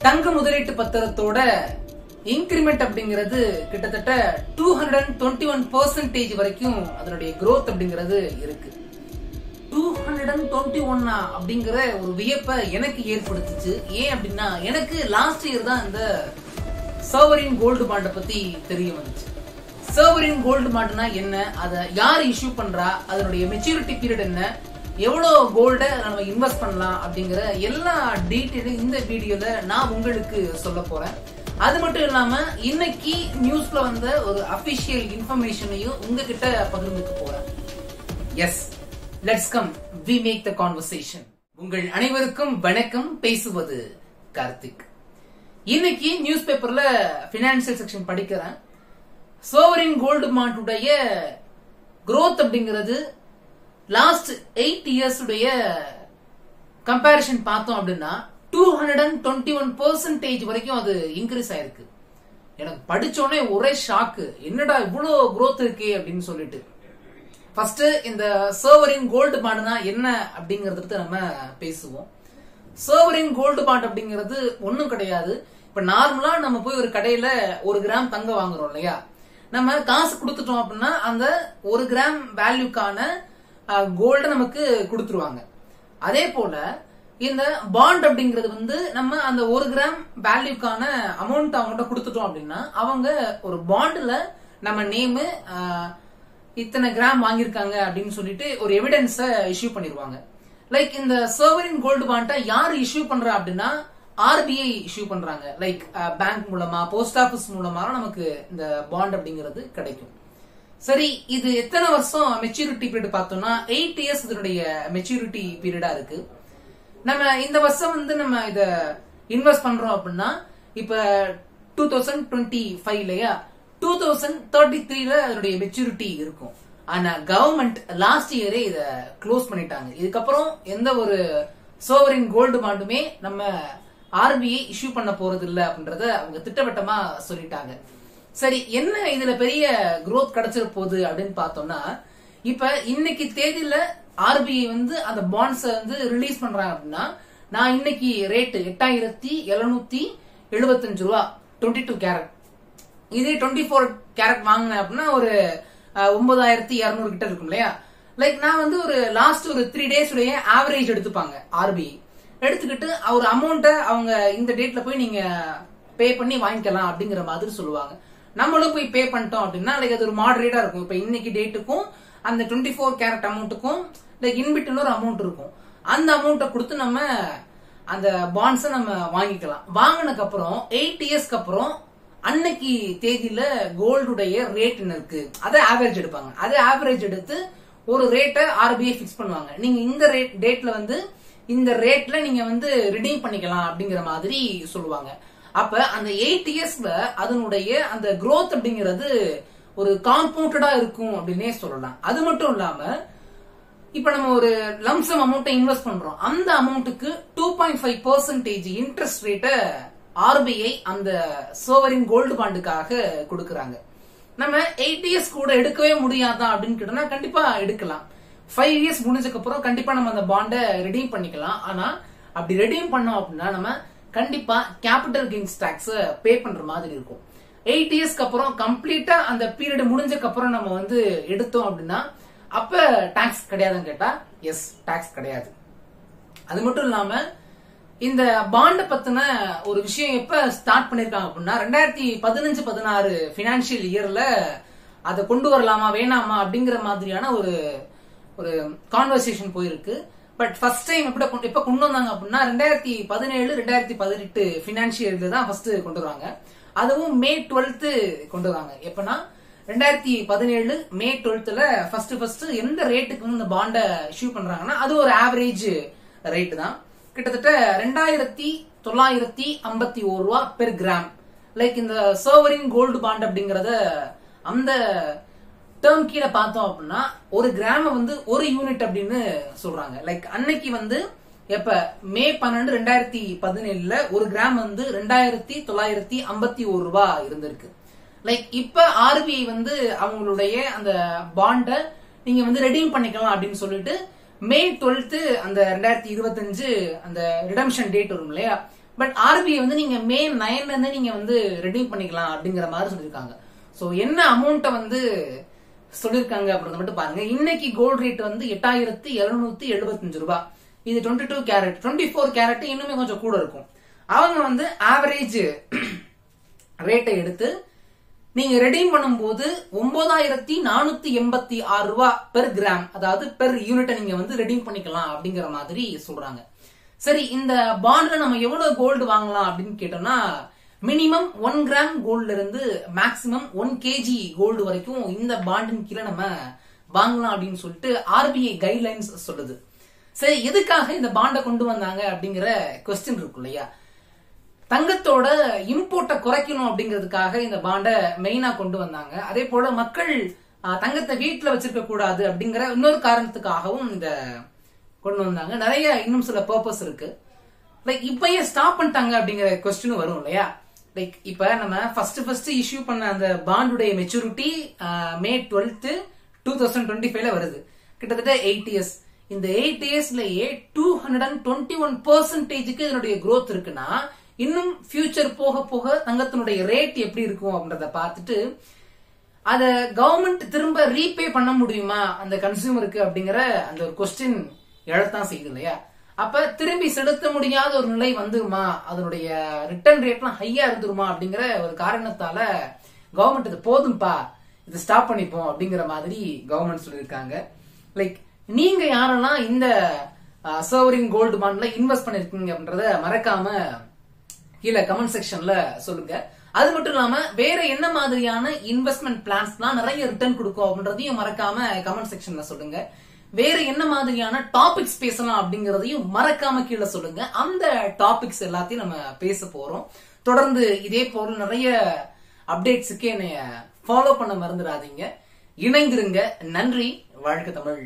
தங்க முதலீட்டு பத்திரத்தோட இன்கிரிமெண்ட் அப்படிங்கிறது கிட்டத்தட்ட 221% வரைக்கும் அதனுடைய growth அப்படிங்கிறது இருக்கு. 221 அப்படிங்கிற ஒரு வியப்பை எனக்கு ஏற்படுத்துச்சு. ஏன் அப்படின்னா எனக்கு லாஸ்ட் இயர் தான் இந்த சோவரின் கோல்டு பாண்டை பத்தி தெரிய வந்துச்சு. சோவரின் கோல்டு பாண்ட்னா என்ன, அதை யார் இஷ்யூ பண்றா, அதனுடைய மெச்சூரிட்டி பீரியட் என்ன, எவ்வளவு கோல்ட நம்ம இன்வெஸ்ட் பண்ணலாம் அப்படிங்கிற எல்லா டீட்டெயிலும் இந்த வீடியோல நான் உங்களுக்கு சொல்ல போறேன். அது மட்டும் இல்லாம இன்னைக்கு நியூஸ்ல வந்த ஒரு அபிஷியல் இன்ஃபர்மேஷனையும் உங்ககிட்ட பகிர்ந்துக்க போறேன். Yes, let's come we make the conversation. உங்கள் அனைவருக்கும் வணக்கம். பேசுவது கார்த்திக். இன்னைக்கு நியூஸ் பேப்பர்ல பினான்சியல் செக்ஷன் படிக்கிறேன். சோவரின் கோல்டு பாண்டுடைய growth அப்படிங்கிறது லாஸ்ட் 8 இயர்ஸ் உடைய கம்பேரிஷன் பார்த்தோம் அப்படின்னா 221% வரைக்கும் அது இன்க்ரீஸ் ஆயிருக்கு. எனக்கு படிச்சோடனே ஒரே ஷாக்கு, என்னடா இவ்வளவு growth இருக்கே அப்படின்னு சொல்லிட்டு. ஃபர்ஸ்ட் இந்த சோவரின் கோல்டு பாண்ட்னா என்ன அப்படிங்கறத பத்தி நம்ம பேசுவோம். சோவரின் கோல்டு பாண்ட் அப்படிங்கிறது ஒண்ணும் கிடையாது. இப்ப நார்மலா நம்ம போய் ஒரு கடையில 1 கிராம் தங்கம் வாங்குறோம் இல்லையா, நம்ம காசு கொடுத்துட்டோம் அப்படின்னா அந்த 1 கிராம் வேல்யூக்கான கோல்ட நமக்கு கொடுத்துருவாங்க. அதே போல இந்த பாண்ட் அப்படிங்கிறது வந்து நம்ம அந்த 1 கிராம் வேல்யூக்கான அமௌண்ட் அவங்ககிட்ட கொடுத்துட்டோம் அப்படின்னா அவங்க ஒரு பாண்டுல நம்ம நேமு இத்தனை கிராம் வாங்கியிருக்காங்க அப்படின்னு சொல்லிட்டு ஒரு எவிடன்ஸ இஷ்யூ பண்ணிருவாங்க. லைக் இந்த சோவரின் கோல்டு பாண்டை யாரு இஷ்யூ பண்றா அப்படின்னா ஆர்பிஐ இஷ்யூ பண்றாங்க. லைக் பேங்க் மூலமா, போஸ்ட் ஆபீஸ் மூலமா நமக்கு இந்த பாண்ட் அப்படிங்கிறது கிடைக்கும். சரி, இது எத்தனை வருஷம் மெச்சூரிட்டி பீரியட் பார்த்தோம்னா 8 இயர்ஸ் இதனுடைய மெச்சூரிட்டி பீரியடா இருக்கு. நம்ம இந்த வருஷம் வந்து நம்ம இத இன்வெஸ்ட் பண்றோம் அப்படின்னா இப்ப 2025 இல்லையா, 2033ல அதனுடைய மெச்சூரிட்டி இருக்கும். ஆனா கவர்மெண்ட் லாஸ்ட் இயரே இத க்ளோஸ் பண்ணிட்டாங்க. இதுக்கப்புறம் எந்த ஒரு சோவரின் கோல்டு பாண்டுமே நம்ம ஆர்பிஐ இஷ்யூ பண்ண போறது இல்ல அப்படின்றத அவங்க திட்டவட்டமா சொல்லிட்டாங்க. சரி, என்ன இதுல பெரிய growth கிடைச்சிட போகுது அப்படின்னு பார்த்தோம்னா, இப்ப இன்னைக்கு தேதியில ஆர்பிஐ வந்து அந்த பாண்ட்ஸ் வந்து ரிலீஸ் பண்றாங்க அப்படின்னா, நான் இன்னைக்கு ரேட் 8775 ரூபா 22 கேரட். இதே 24 கேரட் வாங்கினேன் அப்படின்னா ஒரு 9200 கிட்ட இருக்கும் இல்லையா. லைக் நான் வந்து ஒரு லாஸ்ட் ஒரு 3 டேஸ் உடைய ஆவரேஜ் எடுத்துப்பாங்க ஆர்பிஐ. எடுத்துக்கிட்டு ஒரு அமௌண்ட்டை அவங்க இந்த டேட்ல போய் நீங்க பே பண்ணி வாங்கிக்கலாம் அப்படிங்கிற மாதிரி சொல்லுவாங்க. நம்மளும் போய் பே பண்ணிட்டோம் அப்படின்னா லைக் அது ஒரு மாடரேட்டா இருக்கும். இப்ப இன்னைக்கு டேட்டுக்கும் அந்த 24 கேரட் அமௌண்ட்டுக்கும் லைக் இன்பிட்னு ஒரு அமௌண்ட் இருக்கும். அந்த அமௌண்ட்டை கொடுத்து நம்ம அந்த பாண்ட்ஸை நம்ம வாங்கிக்கலாம். வாங்கினதுக்கு அப்புறம் 8 இயர்ஸ்க்கு அப்புறம் அன்னைக்கு தேதியில கோல்டுடைய ரேட் என்ன இருக்கு அதை ஆவரேஜ் எடுப்பாங்க. அதை ஆவரேஜ் எடுத்து ஒரு ரேட்டை ஆர்பிஐ பிக்ஸ் பண்ணுவாங்க. நீங்க இந்த டேட்ல வந்து இந்த ரேட்ல நீங்க வந்து ரிடீம் பண்ணிக்கலாம் அப்படிங்கிற மாதிரி சொல்லுவாங்க. அப்ப அந்த 8 இயர்ஸ்ல அதனுடைய அந்த growth அப்படிங்கிறது ஒரு காம்பவுண்டடா இருக்கும் அப்படின்னே சொல்லலாம். அது மட்டும் இல்லாம இப்ப நம்ம ஒரு லம்சம் அமௌண்ட்டை இன்வெஸ்ட் பண்றோம், அந்த அமௌண்ட்டுக்கு 2.5% இன்ட்ரெஸ்ட் ரேட்டை ஆர்பிஐ அந்த சோவரின் கோல்டு பாண்டுக்காக கொடுக்கறாங்க. நம்ம 8 இயர்ஸ் கூட எடுக்கவே முடியாதா அப்படின்னு கேட்டோம்னா கண்டிப்பா எடுக்கலாம். 5 இயர்ஸ் முடிஞ்சதுக்கு அப்புறம் கண்டிப்பா நம்ம அந்த பாண்டை ரெடீம் பண்ணிக்கலாம். ஆனா அப்படி ரெடீம் பண்ணோம் அப்படின்னா நம்ம கண்டிப்பா கேபிட்டல் கெயின்ஸ் டாக்ஸ் பே பண்ற மாதிரி இருக்கும். 8 இயர்ஸ்க்கு அப்புறம் கம்ப்ளீட்டா அந்த பீரியட் முடிஞ்சதுக்கு அப்புறம் நம்ம வந்து எடுத்தோம் அப்படின்னா அப்ப டாக்ஸ் கிடையாதுன்னு கேட்டா எஸ், டாக்ஸ் கிடையாது. அது மட்டும் இல்லாம இந்த பாண்ட பத்தின ஒரு விஷயம் எப்ப ஸ்டார்ட் பண்ணிருக்காங்க அப்படின்னா 2015-16 பினான்சியல் இயர்ல அதை கொண்டு வரலாமா வேணாமா அப்படிங்கிற மாதிரியான ஒரு கான்வர்சேஷன் போயிருக்கு. பட் ஃபர்ஸ்ட் டைம் எப்ப கொண்டு வந்தாங்க அப்படின்னா 2017-2018 பினான்சியல் இயர்ல தான் ஃபர்ஸ்ட் கொண்டு வராங்க. அதுவும் மே 12 கொண்டு வராங்க. எப்பனா 2017 மே 12ல ஃபர்ஸ்ட் எந்த ரேட்டுக்கு இந்த பாண்டை இஷ்யூ பண்றாங்கன்னா அது ஒரு ஆவரேஜ் ரேட் தான். கிட்டத்தட்ட 2951 ரூபா பெர் கிராம். லைக் இந்த சோவரின் கோல்டு பாண்ட் அப்படிங்கறத அந்த டேர்ம் கீழே பார்த்தோம் அப்படின்னா ஒரு கிராம வந்து ஒரு யூனிட் அப்படின்னு சொல்றாங்க. லைக் அன்னைக்கு வந்து எப்ப மே 12 2017ல ஒரு கிராம் வந்து 2951 ரூபா இருந்திருக்கு. லைக் இப்ப ஆர்பிஐ வந்து அவங்களுடைய அந்த பாண்ட நீங்க வந்து ரெடீம் பண்ணிக்கலாம் அப்படின்னு சொல்லிட்டு மே 12 அந்த 2025 அந்த ரிடம்ஷன் டேட் வரும் இல்லையா, பட் ஆர்பிஐ வந்து நீங்க மே 9ல இருந்து நீங்க வந்து ரெடீம் பண்ணிக்கலாம் அப்படிங்கிற மாதிரி சொல்லியிருக்காங்க. சோ என்ன அமௌண்ட்டை வந்து சொல்லிருக்காங்க அப்படின்றத மட்டும் பாருங்க. இன்னைக்கு கோல்டு ரேட் வந்து 8775 ரூபாய். இது 22 கேரட். 24 கேரட் இன்னுமே கொஞ்சம் கூட இருக்கும். அவங்க வந்து ஆவரேஜ் ரேட்டை எடுத்து நீங்க ரெடீம் பண்ணும்போது 9486 ரூபாய் பெர் கிராம், அதாவது பெர் யூனிட்டை நீங்க வந்து ரெடீம் பண்ணிக்கலாம் அப்படிங்கிற மாதிரி சொல்றாங்க. சரி, இந்த பாண்ட்ல நம்ம எவ்வளவு கோல்டு வாங்கலாம் அப்படின்னு கேட்டோம்னா மினிமம் 1 கிராம் கோல்ட்ல இருந்து மேக்சிமம் 1 கேஜி கோல்டு வரைக்கும் இந்த பாண்டின் கீழே நம்ம வாங்கலாம் அப்படின்னு சொல்லிட்டு ஆர்பிஐ கைட்லைன்ஸ் சொல்லுது. சரி, எதுக்காக இந்த பாண்டை கொண்டு வந்தாங்க அப்படிங்கிற கொஸ்டின் இருக்கும் இல்லையா? தங்கத்தோட இம்போர்ட்டை குறைக்கணும் அப்படிங்கிறதுக்காக இந்த பாண்டை மெயினா கொண்டு வந்தாங்க. அதே போல மக்கள் தங்கத்தை வீட்டுல வச்சிருக்க கூடாது அப்படிங்கிற இன்னொரு காரணத்துக்காகவும் இந்த கொண்டு வந்தாங்க. நிறைய இன்னும் சில பர்பஸ் இருக்கு. லைக் இப்பயே ஸ்டாப் பண்ணிட்டாங்க அப்படிங்கிற கொஸ்டின் வரும் இல்லையா? லைக் இப்ப நம்ம ஃபர்ஸ்ட் இஷ்யூ பண்ண அந்த பாண்டுடைய மெச்சூரிட்டி மே 12, 2025 வருது. கிட்டத்தட்ட 8 இயர்ஸ். இந்த 8 இயர்ஸ்லயே 221% இதனுடைய growth இருக்குன்னா இன்னும் ஃபியூச்சர் போக போக தங்கத்தினுடைய ரேட் எப்படி இருக்கும் அப்படின்றத பார்த்துட்டு அத கவர்மெண்ட் திரும்ப ரீபே பண்ண முடியுமா அந்த கன்சியூமருக்கு அப்படிங்கிற அந்த ஒரு கொஸ்டின் எழத்தான் செய்யுது இல்லையா? அப்ப திரும்பி செலுத்த முடியாத ஒரு நிலை வந்துருமா, அதனுடைய ரிட்டர்ன் ரேட்லாம் ஹையா இருந்துருமா அப்படிங்கிற ஒரு காரணத்தால கவர்மெண்ட் இது போதும்பா, இது ஸ்டாப் பண்ணிப்போம் அப்படிங்கிற மாதிரி கவர்மெண்ட் சொல்லியிருக்காங்க. லைக் நீங்க யாரெல்லாம் இந்த சோவரின் கோல்டு பாண்ட்ல இன்வெஸ்ட் பண்ணிருக்கீங்க அப்படின்றத மறக்காம கீழே கமெண்ட் செக்ஷன்ல சொல்லுங்க. அது மட்டும் இல்லாம வேற என்ன மாதிரியான இன்வெஸ்ட்மெண்ட் பிளான்ஸ்லாம் நிறைய ரிட்டர்ன் கொடுக்கும் அப்படின்றதையும் மறக்காம கமெண்ட் செக்ஷன்ல சொல்லுங்க. வேற என்ன மாதிரியான டாபிக்ஸ் பேசலாம் அப்படிங்கறதையும் மறக்காம கீழே சொல்லுங்க. அந்த டாபிக்ஸ் எல்லாத்தையும் நம்ம பேச போறோம். தொடர்ந்து இதே போல நிறைய அப்டேட்ஸுக்கு என்னைய ஃபாலோ பண்ண மறந்துடாதீங்க. இணைந்திருங்க. நன்றி. வாழ்க தமிழ்.